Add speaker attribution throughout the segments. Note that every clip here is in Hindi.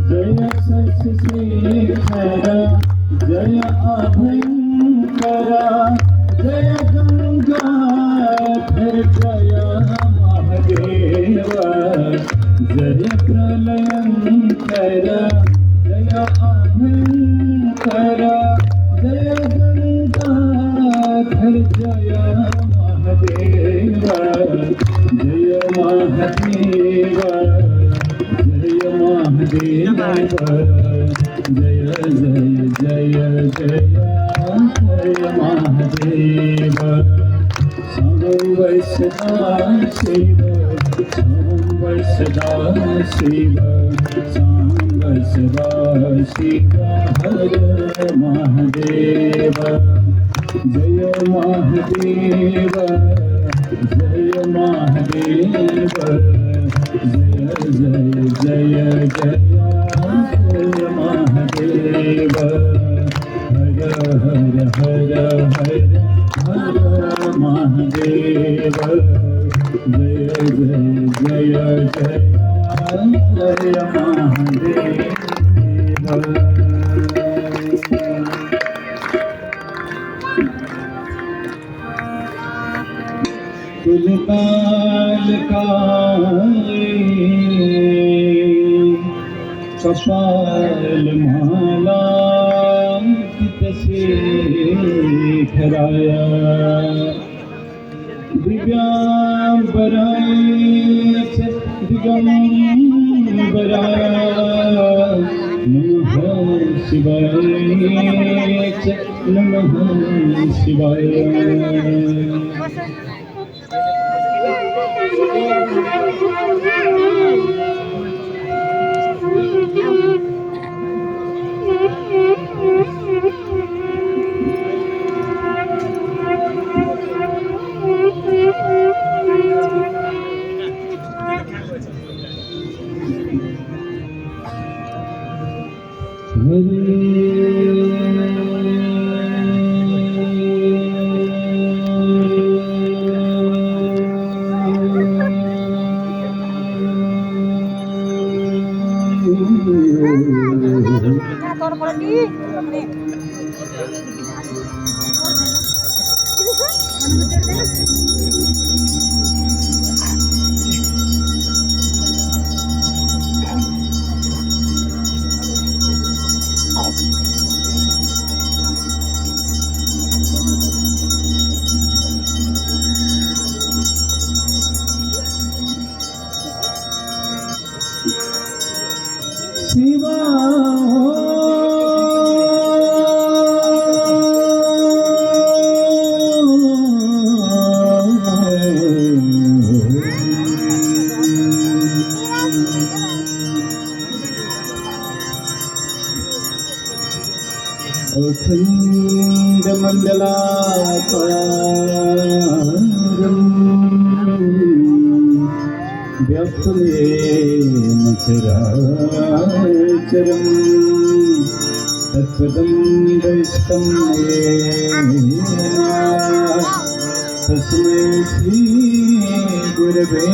Speaker 1: जय शशिशेखर जय अभयंकर जय गंगाधर जय महादेव जय प्रलयंकर जय अभयंकर जय गंगाधर जय महादेव जय महादेव जय महादेव जय जय जय जय जय महादेव सांब सदा शिव सांब सदा शिव सांब सदा शिव हर महादेव जय महादेव जय महादेव जय जय जय जय जय महादेव हर हर हर हर हर महादेव जय जय जय जय जय महादेव कुलकाल काले कपाल माला कितसे खराया दिव्यांबराय दिगंबराय नमः शिवाय नमः शिवाय शिवा अखंड मंडलाकारं व्याप्तमेन चराचरं तत्पदं दृष्टं येन तस्मै श्री गुरवे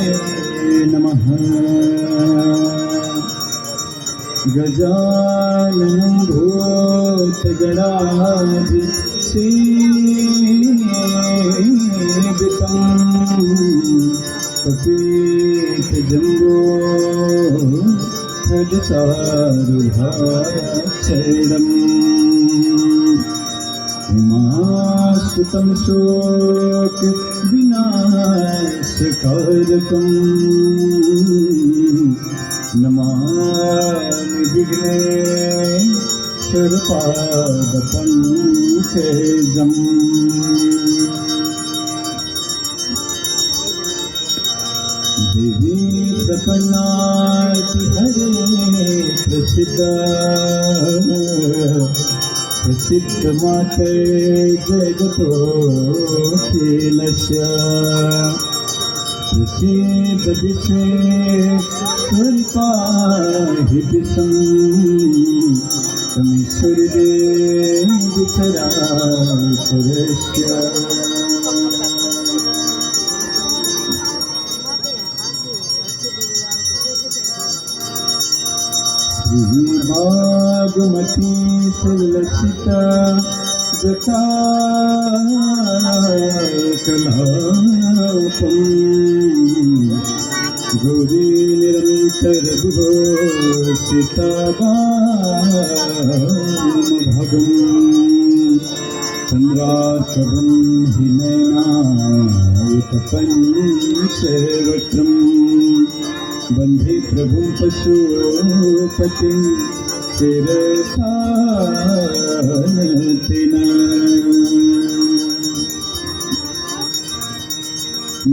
Speaker 1: नमः। गजाननं भूतगणाधिसेवितं कपितजम्बो फलचारुभाक्षरम् उमासुतं शोकविनाशकारकम् नमामि विघ्नेश्वरपादपङ्कजम्। देवी प्रपन्नाति हरे प्रसिद्ध माते जगतोऽखिलस्य प्रसीद विश्वेश्वरि पाहि विश्वं तमीश्वरि देवि चराचरस्य। बागमती सुलसिता जटाकलापम् गौरी निरन्तर विभूषिता वामभागम् चन्द्रासवं हि नयनायुतपञ्चवक्त्रम् वन्दे प्रभुं पशुपतिं शिरसानतिना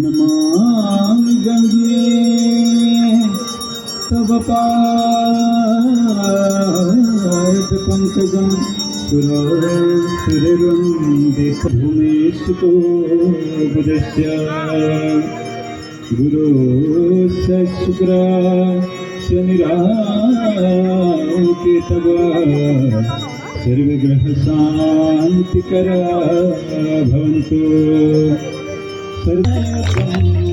Speaker 1: नमामि गङ्गे तव पादपङ्कजं सुरवन्दित भूमेशुतो बुधस्य गुरो शुक्रा शनिराके तव सर्वग्रहशान्तिकरा भवन्तु सरस्वती